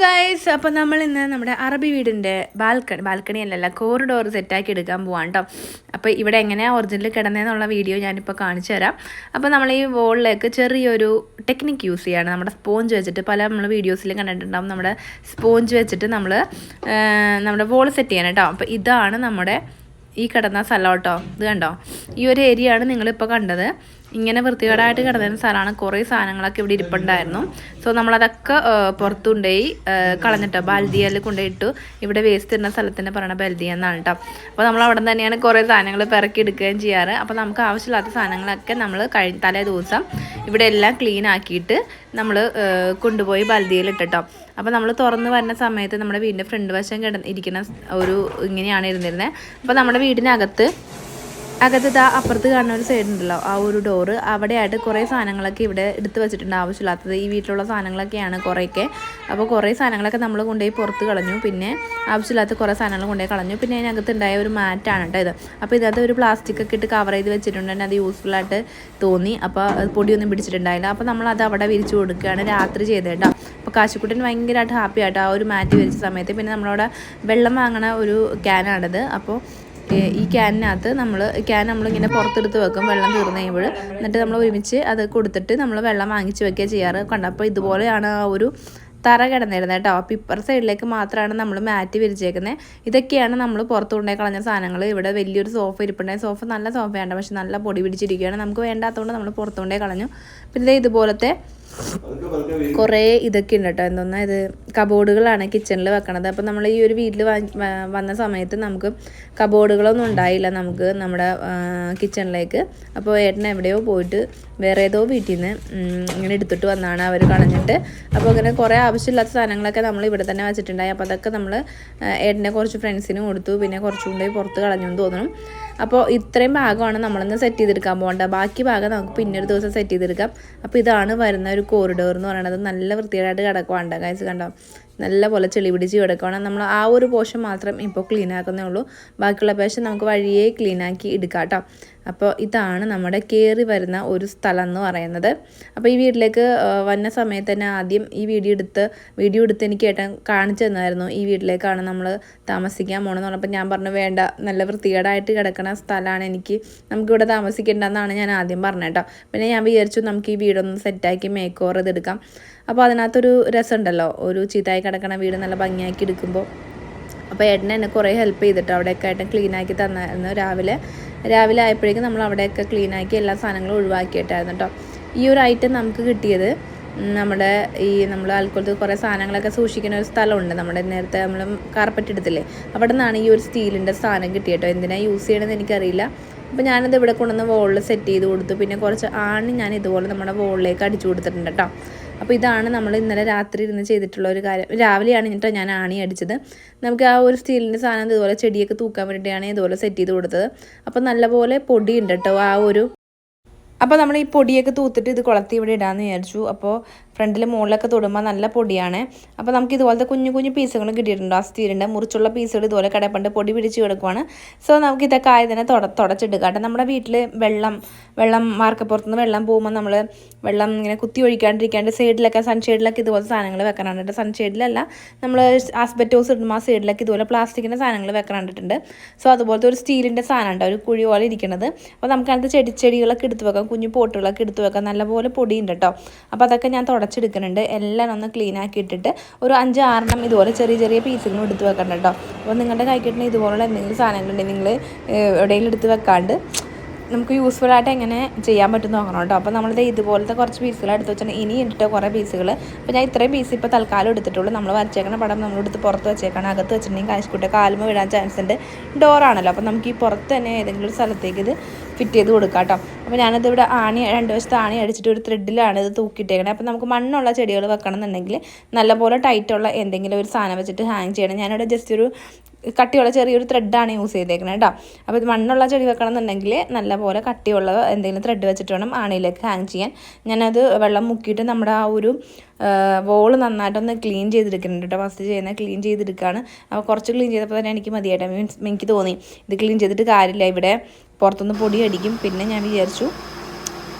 Guys, അപ്പോൾ നമ്മൾ ഇന്ന് നമ്മുടെ അറബി വീടിൻ്റെ ബാൽക്കണി അല്ലല്ല കോറിഡോർ സെറ്റാക്കി എടുക്കാൻ പോവാം കേട്ടോ. അപ്പോൾ ഇവിടെ എങ്ങനെയാണ് ഒറിജിനൽ കിടന്നതെന്നുള്ള വീഡിയോ ഞാനിപ്പോൾ കാണിച്ചു തരാം. അപ്പോൾ നമ്മൾ ഈ വോളിലേക്ക് ചെറിയൊരു ടെക്നിക്ക് യൂസ് ചെയ്യാണ്. നമ്മുടെ സ്പോഞ്ച് വെച്ചിട്ട് നമ്മൾ വീഡിയോസിലും കണ്ടിട്ടുണ്ടാകും. നമ്മുടെ സ്പോഞ്ച് വെച്ചിട്ട് നമ്മുടെ വോൾ സെറ്റ് ചെയ്യാൻ കേട്ടോ. അപ്പോൾ ഇതാണ് നമ്മുടെ ഈ കിടന്ന സ്ഥലം കേട്ടോ. ഇത് കണ്ടോ, ഈ ഒരു ഏരിയ ആണ് നിങ്ങളിപ്പോൾ കണ്ടത്. ഇങ്ങനെ വൃത്തികേടായിട്ട് കിടന്ന സ്ഥലമാണ്. കുറേ സാധനങ്ങളൊക്കെ ഇവിടെ ഇരിപ്പുണ്ടായിരുന്നു. സോ നമ്മളതൊക്കെ പുറത്തു കൊണ്ടുപോയി കളഞ്ഞിട്ടോ, ബാൽദിയയിൽ കൊണ്ടുപോയിട്ടു. ഇവിടെ വേസ്റ്റ് ഇടുന്ന സ്ഥലത്തിൻ്റെ പറയുന്ന ബൽദിയ എന്നാണ് കേട്ടോ. അപ്പോൾ നമ്മൾ അവിടെ നിന്ന് തന്നെയാണ് കുറേ സാധനങ്ങൾ പിറക്കി എടുക്കുകയും ചെയ്യാറ്. അപ്പോൾ നമുക്ക് ആവശ്യമില്ലാത്ത സാധനങ്ങളൊക്കെ നമ്മൾ തലേ ദിവസം ഇവിടെ എല്ലാം ക്ലീൻ ആക്കിയിട്ട് നമ്മൾ കൊണ്ടുപോയി ബൽദിയയിൽ ഇട്ടിട്ടോ. അപ്പോൾ നമ്മൾ തുറന്ന് വരുന്ന സമയത്ത് നമ്മുടെ വീടിൻ്റെ ഫ്രണ്ട് വശം ഇരിക്കുന്ന ഇങ്ങനെയാണ് ഇരുന്നിരുന്നത്. അപ്പോൾ നമ്മുടെ വീടിനകത്ത് ഇതാ അപ്പുറത്ത് കാണുന്ന ഒരു സൈഡ് ഉണ്ടല്ലോ, ആ ഒരു ഡോറ് അവിടെയായിട്ട് കുറേ സാധനങ്ങളൊക്കെ ഇവിടെ എടുത്ത് വെച്ചിട്ടുണ്ട്. ആവശ്യമില്ലാത്തത് ഈ വീട്ടിലുള്ള സാധനങ്ങളൊക്കെയാണ് കുറേയൊക്കെ. അപ്പോൾ കുറേ സാധനങ്ങളൊക്കെ നമ്മൾ കൊണ്ടുപോയി പുറത്ത് കളഞ്ഞു. പിന്നെ ആവശ്യമില്ലാത്ത കുറേ സാധനങ്ങൾ കൊണ്ടുപോയി കളഞ്ഞു. പിന്നെ അതിനകത്ത് ഉണ്ടായ ഒരു മാറ്റാണ് കേട്ടോ ഇത്. അപ്പോൾ ഇതിനകത്ത് ഒരു പ്ലാസ്റ്റിക് ഒക്കെ ഇട്ട് കവർ ചെയ്ത് വെച്ചിട്ടുണ്ട്. തന്നെ അത് യൂസ്ഫുള്ളായിട്ട് തോന്നി. അപ്പോൾ പൊടിയൊന്നും പിടിച്ചിട്ടുണ്ടായില്ല. അപ്പോൾ നമ്മളത് അവിടെ വിരിച്ചു കൊടുക്കുകയാണ് രാത്രി ചെയ്ത് കേട്ടോ. അപ്പോൾ കാശിക്കുട്ടൻ ഭയങ്കരമായിട്ട് ഹാപ്പി ആയിട്ട് ആ ഒരു മാറ്റ് വിരിച്ച സമയത്ത്. പിന്നെ നമ്മളവിടെ വെള്ളം വാങ്ങണ ഒരു ക്യാനാണിത്. അപ്പോൾ ഈ ക്യാനിനകത്ത് നമ്മളിങ്ങനെ പുറത്തെടുത്ത് വെക്കും വെള്ളം തീർന്നു കഴിയുമ്പോൾ. എന്നിട്ട് നമ്മൾ ഒരുമിച്ച് അത് കൊടുത്തിട്ട് നമ്മൾ വെള്ളം വാങ്ങിച്ച് വെക്കുക ചെയ്യാറ് കണ്ടോ. അപ്പോൾ ഇതുപോലെയാണ് ആ ഒരു തറ കിടന്നിരുന്നത് കേട്ടോ. അപ്പോൾ ഇപ്പർ സൈഡിലേക്ക് മാത്രമാണ് നമ്മൾ മാറ്റ് വിരിച്ചേക്കുന്നത്. ഇതൊക്കെയാണ് നമ്മൾ പുറത്ത് കൊണ്ടുപോയി കളഞ്ഞ സാധനങ്ങൾ. ഇവിടെ വലിയൊരു സോഫ ഇരിപ്പുണ്ടായി. സോഫ നല്ല സോഫയാണ്, പക്ഷെ നല്ല പൊടി പിടിച്ചിരിക്കുകയാണ്. നമുക്ക് വേണ്ടാത്തതുകൊണ്ട് നമ്മൾ പുറത്ത് കൊണ്ടുപോയി കളഞ്ഞു. പിന്നെ ഇതുപോലത്തെ കുറേ ഇതൊക്കെ ഉണ്ട് കേട്ടോ. എന്തോന്നാ ഇത്, കബോർഡുകളാണ് കിച്ചണിൽ വെക്കണത്. അപ്പോൾ നമ്മൾ ഈ ഒരു വീട്ടിൽ വന്ന സമയത്ത് നമുക്ക് കബോർഡുകളൊന്നും ഉണ്ടായില്ല നമുക്ക് നമ്മുടെ കിച്ചണിലേക്ക്. അപ്പോൾ ഏട്ടൻ എവിടെയോ പോയിട്ട് വേറെ ഏതോ വീട്ടിൽ നിന്ന് ഇങ്ങനെ എടുത്തിട്ട് വന്നാണ് അവർ കളഞ്ഞിട്ട്. അപ്പോൾ അങ്ങനെ കുറേ ആവശ്യമില്ലാത്ത സാധനങ്ങളൊക്കെ നമ്മൾ ഇവിടെ തന്നെ വെച്ചിട്ടുണ്ടായി. അപ്പോൾ അതൊക്കെ നമ്മൾ ഏട്ടൻ്റെ കുറച്ച് ഫ്രണ്ട്സിന് കൊടുത്തു. പിന്നെ കുറച്ചുകൂടി പുറത്ത് കളഞ്ഞു എന്ന് തോന്നണം. അപ്പോൾ ഇത്രയും ഭാഗമാണ് നമ്മളിന്ന് സെറ്റ് ചെയ്തെടുക്കാൻ പോകേണ്ടത്. ബാക്കി ഭാഗം നമുക്ക് പിന്നൊരു ദിവസം സെറ്റ് ചെയ്തെടുക്കാം. അപ്പോൾ ഇതാണ് വരുന്ന ഒരു കോറിഡോർ എന്ന് പറയുന്നത്. നല്ല വൃത്തിയായിട്ട് കിടക്കുവാണ്ട് ഗൈസ് കണ്ടോ. നല്ല പോലെ ചെളി പിടിച്ച് കിടക്കുകയാണ്. നമ്മൾ ആ ഒരു പോർഷൻ മാത്രം ഇപ്പോൾ ക്ലീൻ ആക്കുന്നേ ഉള്ളൂ. ബാക്കിയുള്ള പോർഷൻ നമുക്ക് വഴിയേ ക്ലീനാക്കി എടുക്കാം കേട്ടോ. അപ്പോൾ ഇതാണ് നമ്മുടെ കയറി വരുന്ന ഒരു സ്ഥലം എന്ന് പറയുന്നത്. അപ്പോൾ ഈ വീട്ടിലേക്ക് വന്ന സമയത്ത് തന്നെ ആദ്യം ഈ വീഡിയോ എടുത്ത് എനിക്ക് ഏട്ടൻ കാണിച്ചു തന്നായിരുന്നു. ഈ വീട്ടിലേക്കാണ് നമ്മൾ താമസിക്കാൻ പോകണമെന്ന് പറഞ്ഞപ്പോൾ ഞാൻ പറഞ്ഞു വേണ്ട, നല്ല വൃത്തികേടായിട്ട് കിടക്കുന്ന സ്ഥലമാണ്, നമുക്കിവിടെ താമസിക്കേണ്ടെന്നാണ് ഞാൻ ആദ്യം പറഞ്ഞത് കേട്ടോ. പിന്നെ ഞാൻ വിചാരിച്ചു നമുക്ക് ഈ വീടൊന്ന് സെറ്റാക്കി മേക്ക് ഓവർ ചെയ്തെടുക്കാം. അപ്പോൾ അതിനകത്തൊരു രസമുണ്ടല്ലോ, ഒരു ചീത്തായി കിടക്കണ വീട് നല്ല ഭംഗിയാക്കി എടുക്കുമ്പോൾ. അപ്പോൾ ഏട്ടൻ എന്നെ കുറേ ഹെൽപ്പ് ചെയ്തിട്ട് അവിടെയൊക്കെ ഏട്ടൻ ക്ലീനാക്കി തന്നായിരുന്നു. രാവിലെ ആയപ്പോഴേക്കും നമ്മൾ അവിടെയൊക്കെ ക്ലീനാക്കി എല്ലാ സാധനങ്ങളും ഒഴിവാക്കിയിട്ടായിരുന്നു കേട്ടോ. ഈ ഒരു ഐറ്റം നമുക്ക് കിട്ടിയത് നമ്മൾ ആൽക്കോളത്ത് കുറേ സാധനങ്ങളൊക്കെ സൂക്ഷിക്കുന്ന ഒരു സ്ഥലമുണ്ട്. നമ്മുടെ നേരത്തെ നമ്മൾ കാർപ്പറ്റ് എടുത്തില്ലേ, അവിടെ നിന്നാണ് ഈ ഒരു സ്റ്റീലിൻ്റെ സാധനം കിട്ടിയിട്ടോ. എന്തിനാണ് യൂസ് ചെയ്യണമെന്ന് എനിക്കറിയില്ല. അപ്പോൾ ഞാനത് ഇവിടെ കൊണ്ടുവന്ന് വോളിൽ സെറ്റ് ചെയ്ത് കൊടുത്തു. പിന്നെ കുറച്ച് ആണി ഞാൻ ഇതുപോലെ നമ്മുടെ വോളിലേക്ക് അടിച്ചു കൊടുത്തിട്ടുണ്ട് കേട്ടോ. അപ്പോൾ ഇതാണ് നമ്മൾ ഇന്നലെ രാത്രി ഇരുന്ന് ചെയ്തിട്ടുള്ള ഒരു കാര്യം. രാവിലെയാണ് കേട്ടോ ഞാൻ ആണി അടിച്ചത്. നമുക്ക് ആ ഒരു സ്റ്റീലിൻ്റെ സാധനം ഇതുപോലെ ചെടിയൊക്കെ തൂക്കാൻ വേണ്ടിയിട്ടാണ് ഇതുപോലെ സെറ്റ് ചെയ്ത് കൊടുത്തത്. അപ്പോൾ നല്ലപോലെ പൊടിയുണ്ട് കേട്ടോ അപ്പോൾ നമ്മൾ ഈ പൊടിയൊക്കെ തൂത്തിട്ട് ഇത് കുളത്തി ഇവിടെ ഇടാമെന്ന് വിചാരിച്ചു. അപ്പോൾ ഫ്രണ്ടിൽ മുകളിലൊക്കെ തൊടുമ്പോൾ നല്ല പൊടിയാണ്. അപ്പോൾ നമുക്ക് ഇതുപോലത്തെ കുഞ്ഞു കുഞ്ഞു പീസുകൾ കിട്ടിയിട്ടുണ്ട്. ആ സ്റ്റീലിൻ്റെ മുറിച്ചുള്ള പീസുകൾ ഇതുപോലെ കിടപ്പുണ്ട്, പൊടി പിടിച്ച് കിടക്കുവാണ്. സോ നമുക്ക് ഇതൊക്കെ ആയതിനെ തുടച്ചെടുക്കാം കേട്ടോ. നമ്മുടെ വീട്ടിൽ വെള്ളം വാർക്കപ്പുറത്തുനിന്ന് വെള്ളം പോകുമ്പോൾ നമ്മൾ വെള്ളം ഇങ്ങനെ കുത്തി ഒഴിക്കാണ്ടിരിക്കാണ്ട് സൈഡിലൊക്കെ സൺഷെയ്ഡിലൊക്കെ ഇതുപോലെ സാധനങ്ങൾ വെക്കണം കേട്ടോ. സൺഷെയ്ഡിലല്ല, നമ്മൾ ആസ്ബറ്റോസ് ഇടുമ്പോൾ ആ സൈഡിലൊക്കെ ഇതുപോലെ പ്ലാസ്റ്റിക്കിൻ്റെ സാധനങ്ങൾ വെക്കാൻ കണ്ടിട്ടുണ്ട്. സോ അതുപോലത്തെ ഒരു സ്റ്റീലിൻ്റെ സാധനം ഉണ്ടോ, ഒരു കുഴി പോലെ ഇരിക്കുന്നത്. അപ്പോൾ നമുക്കതിനകത്ത് ചെടികളൊക്കെ എടുത്ത് വെക്കാം, കുഞ്ഞു പോട്ടുകളൊക്കെ എടുത്ത് വെക്കാം. നല്ലപോലെ പൊടിയുണ്ട് കേട്ടോ. അപ്പോൾ അതൊക്കെ ഞാൻ തുടച്ചെടുക്കുന്നുണ്ട്. എല്ലാം ഒന്ന് ക്ലീൻ ആക്കി ഇട്ടിട്ട് ഒരു 5-6 ഇതുപോലെ ചെറിയ ചെറിയ പീസുകളും എടുത്ത് വെക്കണ്ട കേട്ടോ. അപ്പോൾ നിങ്ങളുടെ കൈക്കിട്ടുന്ന ഇതുപോലുള്ള എന്തെങ്കിലും സാധനങ്ങളുണ്ടെങ്കിൽ നിങ്ങൾ എവിടെയെങ്കിലും എടുത്ത് വെക്കാണ്ട് നമുക്ക് യൂസ്ഫുൾ ആയിട്ട് എങ്ങനെ ചെയ്യാൻ പറ്റും നോക്കണം കേട്ടോ. അപ്പോൾ നമ്മളിത് ഇതുപോലത്തെ കുറച്ച് പീസുകൾ എടുത്ത് വെച്ചിട്ടുണ്ട്. ഇനി ഇട്ടിട്ട് കുറേ പീസുകൾ. അപ്പോൾ ഞാൻ ഇത്രയും പീസ് ഇപ്പോൾ തൽക്കാലം എടുത്തിട്ടുള്ളൂ. നമ്മൾ വരച്ചേക്കണ പടം നമ്മളെടുത്ത് പുറത്ത് വെച്ചേക്കണം. അകത്ത് വെച്ചിട്ടുണ്ടെങ്കിൽ കാശിക്കുട്ട കാലുമ വിടാൻ ചാൻസ് ഉണ്ട്. ഡോറാണല്ലോ, അപ്പോൾ നമുക്ക് ഈ പുറത്ത് തന്നെ ഏതെങ്കിലും ഒരു സ്ഥലത്തേക്ക് ഇത് ഫിറ്റ് ചെയ്ത് കൊടുക്കാം കേട്ടോ. അപ്പോൾ ഞാനത് ഇവിടെ രണ്ട് വശത്ത് ആണി അടിച്ചിട്ട് ഒരു ത്രെഡിലാണ് ഇത് തൂക്കിയിട്ടേക്കണേ. അപ്പോൾ നമുക്ക് മണ്ണുള്ള ചെടികൾ വെക്കണം എന്നുണ്ടെങ്കിൽ നല്ലപോലെ ടൈറ്റുള്ള എന്തെങ്കിലും ഒരു സാധനം വെച്ചിട്ട് ഹാങ് ചെയ്യണം. ഞാനിവിടെ ജസ്റ്റ് ഒരു കട്ടിയുള്ള ചെറിയൊരു ത്രെഡാണ് യൂസ് ചെയ്തേക്കുന്നത് കേട്ടോ. അപ്പോൾ ഇത് മണ്ണുള്ള ചെടി വെക്കണം എന്നുണ്ടെങ്കിൽ നല്ലപോലെ കട്ടിയുള്ള എന്തെങ്കിലും ത്രെഡ് വെച്ചിട്ട് വേണം ആണിയിലേക്ക് ഹാങ് ചെയ്യാൻ. ഞാനത് വെള്ളം മുക്കിയിട്ട് നമ്മുടെ ആ ഒരു വോള് നന്നായിട്ടൊന്ന് ക്ലീൻ ചെയ്തെടുക്കുന്നുണ്ട് കേട്ടോ. ഫസ്റ്റ് ക്ലീൻ ചെയ്തെടുക്കുകയാണ്. അപ്പോൾ കുറച്ച് ക്ലീൻ ചെയ്തപ്പോൾ തന്നെ എനിക്ക് മതിയായിട്ട് എനിക്ക് തോന്നി ഇത് ക്ലീൻ ചെയ്തിട്ട് കാര്യമില്ല, ഇവിടെ പുറത്തുനിന്ന് പൊടി അടിക്കും. പിന്നെ ഞാൻ വിചാരിച്ചു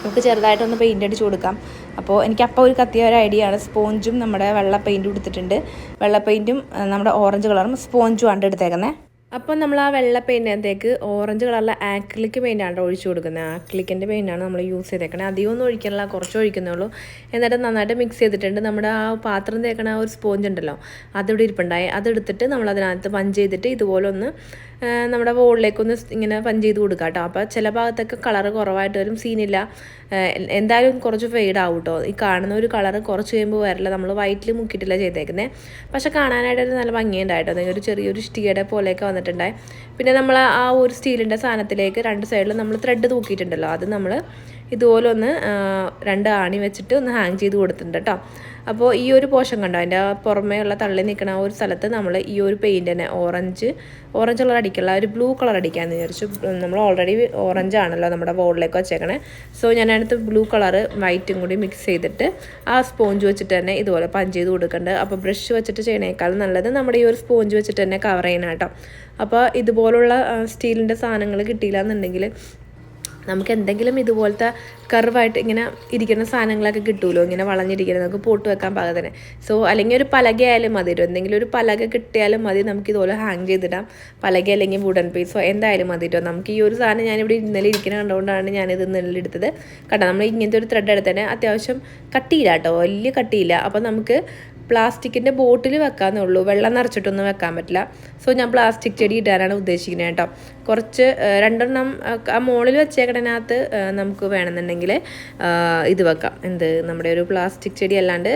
നമുക്ക് ചെറുതായിട്ടൊന്ന് പെയിൻ്റ് അടിച്ച് കൊടുക്കാം. അപ്പോൾ എനിക്കപ്പോൾ ഒരു കത്തിയ ഒരു ഐഡിയ ആണ്. സ്പോഞ്ചും നമ്മുടെ വെള്ള പെയിൻറ്റും എടുത്തിട്ടുണ്ട്. വെള്ള പെയിൻറ്റും നമ്മുടെ ഓറഞ്ച് കളറും സ്പോഞ്ചും ആണ് എടുത്തേക്കുന്നത്. അപ്പം നമ്മൾ ആ വെള്ള പെയിൻറ്റിനകത്തേക്ക് ഓറഞ്ച് കളറിലെ ആക്രിലിക് പെയിൻറ്റാണ് ഒഴിച്ചു കൊടുക്കുന്നത്. ആക്രിലിക്കിൻ്റെ പെയിൻറ്റാണ് നമ്മൾ യൂസ് ചെയ്തേക്കണത്. അധികം ഒന്നും ഒഴിക്കാനില്ല, കുറച്ച് ഒഴിക്കുന്നുള്ളൂ. എന്നിട്ട് നന്നായിട്ട് മിക്സ് ചെയ്തിട്ടുണ്ട്. നമ്മുടെ ആ പാത്രം തേക്കണ ആ ഒരു സ്പോഞ്ച് ഉണ്ടല്ലോ, അതിവിടെ ഇരിപ്പുണ്ടായി. അതെടുത്തിട്ട് നമ്മളതിനകത്ത് പഞ്ച് ചെയ്തിട്ട് ഇതുപോലെ ഒന്ന് നമ്മുടെ വോളിലേക്കൊന്ന് ഇങ്ങനെ പഞ്ച് ചെയ്ത് കൊടുക്കാം കേട്ടോ. അപ്പോൾ ചില ഭാഗത്തൊക്കെ കളറ് കുറവായിട്ട് വരും, സീനില്ല. എന്തായാലും കുറച്ച് ഫെയ്ഡ് ആവും കേട്ടോ. ഈ കാണുന്ന ഒരു കളറ് കുറച്ച് കഴിയുമ്പോൾ വരില്ല. നമ്മൾ വൈറ്റിൽ മുക്കിയിട്ടില്ല ചെയ്തേക്കുന്നത്. പക്ഷെ കാണാനായിട്ടൊരു നല്ല ഭംഗിയുണ്ടായിട്ടോ. ഒരു ചെറിയൊരു ഇഷ്ടികയുടെ പോലെയൊക്കെ വന്നിട്ടുണ്ടായി. പിന്നെ നമ്മൾ ആ ഒരു സ്റ്റീലിൻ്റെ സാധനത്തിലേക്ക് രണ്ട് സൈഡിലും നമ്മൾ ത്രെഡ് തൂക്കിയിട്ടുണ്ടല്ലോ, അത് നമ്മൾ ഇതുപോലെ ഒന്ന് 2 ആണി വെച്ചിട്ട് ഒന്ന് ഹാങ് ചെയ്ത് കൊടുത്തിട്ടുണ്ട് കേട്ടോ. അപ്പോൾ ഈ ഒരു പോർഷൻ കണ്ടോ, അതിൻ്റെ പുറമേ ഉള്ള തള്ളി നിൽക്കുന്ന ആ ഒരു സ്ഥലത്ത് നമ്മൾ ഈ ഒരു പെയിൻറ്റ് തന്നെ ഓറഞ്ച് കളർ അടിക്കുള്ള ഒരു ബ്ലൂ കളർ അടിക്കാമെന്ന് വിചാരിച്ചു. നമ്മൾ ഓൾറെഡി ഓറഞ്ച് ആണല്ലോ നമ്മുടെ ബോളിലേക്ക് വെച്ചേക്കണേ. സോ ഞാനടുത്ത് ബ്ലൂ കളറ് വൈറ്റും കൂടി മിക്സ് ചെയ്തിട്ട് ആ സ്പോഞ്ച് വെച്ചിട്ട് തന്നെ ഇതുപോലെ പഞ്ച് ചെയ്ത് കൊടുക്കുന്നുണ്ട്. അപ്പോൾ ബ്രഷ് വെച്ചിട്ട് ചെയ്യണേക്കാളും നല്ലത് നമ്മുടെ ഈ ഒരു സ്പോഞ്ച് വെച്ചിട്ട് തന്നെ കവർ ചെയ്യണം കേട്ടോ. അപ്പോൾ ഇതുപോലുള്ള സ്റ്റീലിൻ്റെ സാധനങ്ങൾ കിട്ടിയില്ല എന്നുണ്ടെങ്കിൽ നമുക്ക് എന്തെങ്കിലും ഇതുപോലത്തെ കർവായിട്ട് ഇങ്ങനെ ഇരിക്കുന്ന സാധനങ്ങളൊക്കെ കിട്ടുമല്ലോ, ഇങ്ങനെ വളഞ്ഞിരിക്കുന്നത്, നമുക്ക് പോട്ട് വെക്കാൻ പാകത്തിന്. സോ അല്ലെങ്കിൽ ഒരു പലക ആയാലും മതി, എന്തെങ്കിലും ഒരു പലക കിട്ടിയാലും മതി, നമുക്ക് ഇതുപോലെ ഹാങ് ചെയ്തിടാം. പലക അല്ലെങ്കിൽ വുഡൻ പീസോ എന്തായാലും മതി കേട്ടോ. നമുക്ക് ഈ ഒരു സാധനം ഞാനിവിടെ ഇന്നലെ ഇരിക്കുന്ന കണ്ടുകൊണ്ടാണ് ഞാനിത് ഇന്നലെ എടുത്തത്. കേട്ടോ, നമ്മൾ ഇങ്ങനത്തെ ഒരു ത്രെഡ് എടുത്തന്നെ അത്യാവശ്യം കട്ടിയില്ല കേട്ടോ, വലിയ കട്ടിയില്ല. അപ്പോൾ നമുക്ക് പ്ലാസ്റ്റിക്കിൻ്റെ ബോട്ടിൽ വെക്കാമെന്നേ ഉള്ളൂ, വെള്ളം നിറച്ചിട്ടൊന്നും വെക്കാൻ പറ്റില്ല. സോ ഞാൻ പ്ലാസ്റ്റിക് ചെടി ഇടാനാണ് ഉദ്ദേശിക്കുന്നത് കേട്ടോ. കുറച്ച് 2 ആ മുകളിൽ വെച്ചേക്കണതിനകത്ത് നമുക്ക് വേണമെന്നുണ്ടെങ്കിൽ ഇത് വെക്കാം, നമ്മുടെ ഒരു പ്ലാസ്റ്റിക് ചെടി അല്ലാണ്ട്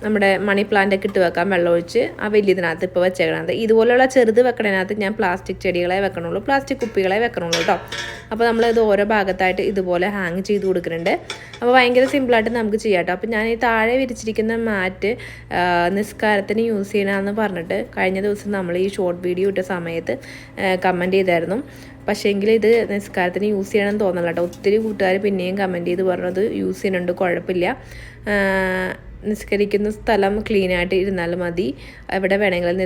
നമ്മുടെ മണി പ്ലാന്റൊക്കെ ഇട്ട് വെക്കാം, വെള്ളമൊഴിച്ച് ആ വലിയതിനകത്ത് ഇപ്പോൾ വെച്ചേക്കണത്. ഇതുപോലെയുള്ള ചെറുത് വെക്കണതിനകത്ത് ഞാൻ പ്ലാസ്റ്റിക് ചെടികളെ വെക്കണുള്ളൂ, പ്ലാസ്റ്റിക് കുപ്പികളെ വെക്കണുള്ളൂ കേട്ടോ. അപ്പോൾ നമ്മളിത് ഓരോ ഭാഗത്തായിട്ട് ഇതുപോലെ ഹാങ് ചെയ്ത് കൊടുക്കുന്നുണ്ട്. അപ്പോൾ ഭയങ്കര സിമ്പിളായിട്ട് നമുക്ക് ചെയ്യാം കേട്ടോ. അപ്പോൾ ഞാൻ ഈ താഴെ വിരിച്ചിരിക്കുന്ന മാറ്റ് നിസ്കാരത്തിന് യൂസ് ചെയ്യണമെന്ന് പറഞ്ഞിട്ട് കഴിഞ്ഞ ദിവസം നമ്മൾ ഈ ഷോർട്ട് വീഡിയോ ഇട്ട സമയത്ത് കമൻറ്റ് ചെയ്തായിരുന്നു. പക്ഷേ എങ്കിൽ ഇത് നിസ്കാരത്തിന് യൂസ് ചെയ്യണമെന്ന് തോന്നല കേട്ടോ. ഒത്തിരി കൂട്ടുകാർ പിന്നെയും കമൻറ്റ് ചെയ്ത് പറഞ്ഞത് യൂസ് ചെയ്യുന്നുണ്ട്, കുഴപ്പമില്ല, നിസ്കരിക്കുന്ന സ്ഥലം ക്ലീനായിട്ട് ഇരുന്നാലും മതി, എവിടെ വേണമെങ്കിലും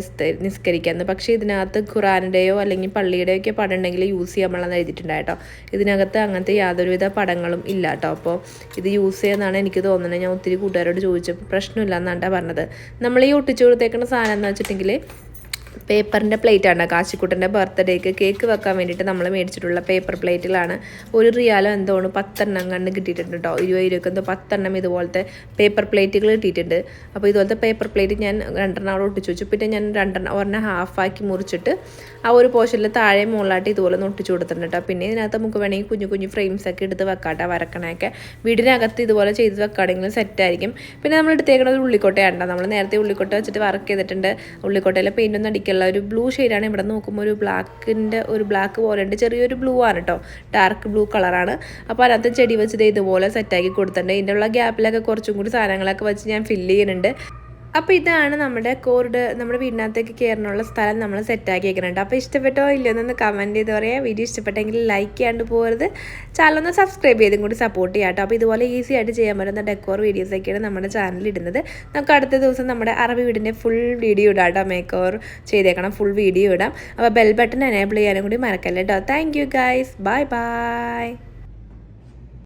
നിസ്കരിക്കാമെന്ന്. പക്ഷേ ഇതിനകത്ത് ഖുറാനുടെയോ അല്ലെങ്കിൽ പള്ളിയുടെയോ ഒക്കെ പടം ഉണ്ടെങ്കിൽ യൂസ് ചെയ്യാമെന്ന് എഴുതിയിട്ടുണ്ടായിട്ടോ. ഇതിനകത്ത് അങ്ങനത്തെ യാതൊരുവിധ പടങ്ങളും ഇല്ല കേട്ടോ. അപ്പോൾ ഇത് യൂസ് ചെയ്യാമെന്നാണ് എനിക്ക് തോന്നുന്നത്. ഞാൻ ഒത്തിരി കൂട്ടുകാരോട് ചോദിച്ചപ്പോൾ പ്രശ്നമില്ല എന്നാണ് പറഞ്ഞത്. നമ്മൾ ഈ ഒട്ടിച്ചു കൊടുത്തേക്കുന്ന സാധനം എന്ന് വെച്ചിട്ടുണ്ടെങ്കിൽ പേപ്പറിൻ്റെ പ്ലേറ്റാണ്. കാശിക്കുട്ടൻ്റെ ബർത്ത്ഡേക്ക് കേക്ക് വെക്കാൻ വേണ്ടിയിട്ട് നമ്മൾ മേടിച്ചിട്ടുള്ള പേപ്പർ പ്ലേറ്റിലാണ്. 1 റിയാലോ എന്തോണ് 10 കണ്ട് കിട്ടിയിട്ടുണ്ട് കേട്ടോ. 20 എന്തോ 10 ഇതുപോലത്തെ പേപ്പർ പ്ലേറ്റുകൾ കിട്ടിയിട്ടുണ്ട്. അപ്പോൾ ഇതുപോലത്തെ പേപ്പർ പ്ലേറ്റ് ഞാൻ 2 അവിടെ ഒട്ടിച്ചു വെച്ചു. പിന്നെ ഞാൻ 1 ഹാഫാക്കി മുറിച്ചിട്ട് ആ ഒരു പോർഷനിൽ താഴെ മുകളിലായിട്ട് ഇതുപോലെ ഒന്ന് ഒട്ടിച്ചു കൊടുത്തിട്ടുണ്ട് കേട്ടോ. പിന്നെ ഇതിനകത്ത് നമുക്ക് വേണമെങ്കിൽ കുഞ്ഞു കുഞ്ഞു ഫ്രെയിംസൊക്കെ എടുത്ത് വെക്കാട്ടോ, വരക്കണയൊക്കെ വീടിനകത്ത് ഇതുപോലെ ചെയ്ത് വെക്കുകയാണെങ്കിലും സെറ്റായിരിക്കും. പിന്നെ നമ്മൾ എടുത്തേക്കുന്നത് ഉള്ളിക്കോട്ടയാണ്. നമ്മൾ നേരത്തെ ഉള്ളിക്കോട്ട വെച്ചിട്ട് വർക്ക് ചെയ്തിട്ടുണ്ട്. ഉള്ളിക്കോട്ടയിലെ പെയിൻ്റ് ഒന്നും അടിക്കുക ഒരു ബ്ലൂ ഷെയ്ഡാണ്. ഇവിടെ നോക്കുമ്പോൾ ഒരു ബ്ലാക്ക് പോലെ ഉണ്ട്, ചെറിയൊരു ബ്ലൂ ആണ് കേട്ടോ, ഡാർക്ക് ബ്ലൂ കളറാണ്. അപ്പോൾ അതിനകത്ത് ചെടി വെച്ചത് ഇതുപോലെ സെറ്റാക്കി കൊടുത്തിട്ടുണ്ട്. ഇതിൻ്റെ ഉള്ള ഗ്യാപ്പിലൊക്കെ കുറച്ചും കൂടി സാധനങ്ങളൊക്കെ വെച്ച് ഞാൻ ഫില്ല് ചെയ്യുന്നുണ്ട്. അപ്പോൾ ഇതാണ് നമ്മുടെ നമ്മുടെ വീടിനകത്തേക്ക് കയറാനുള്ള സ്ഥലം നമ്മൾ സെറ്റാക്കി വെക്കുന്നുണ്ട്. അപ്പോൾ ഇഷ്ടപ്പെട്ടോ ഇല്ലയെന്നൊന്ന് കമൻറ്റ് ചെയ്ത് പറയാം. വീഡിയോ ഇഷ്ടപ്പെട്ടെങ്കിൽ ലൈക്ക് ചെയ്യാണ്ട് പോകരുത്, ചാനലൊന്ന് സബ്സ്ക്രൈബ് ചെയ്തും കൂടി സപ്പോർട്ട് ചെയ്യാം കേട്ടോ. അപ്പോൾ ഇതുപോലെ ഈസി ആയിട്ട് ചെയ്യാൻ പറ്റുന്ന ഡെക്കോർ വീഡിയോസൊക്കെയാണ് നമ്മുടെ ചാനലിൽ ഇടുന്നത്. നമുക്ക് അടുത്ത ദിവസം നമ്മുടെ അറബി വീടിൻ്റെ ഫുൾ വീഡിയോ ഇടാം കേട്ടോ. മേക്ക് ഓവർ ചെയ്തേക്കണം, ഫുൾ വീഡിയോ ഇടാം. അപ്പോൾ ബെൽ ബട്ടൺ എനേബിൾ ചെയ്യാനും കൂടി മറക്കല്ലേ കേട്ടോ. Thank you guys, bye bye.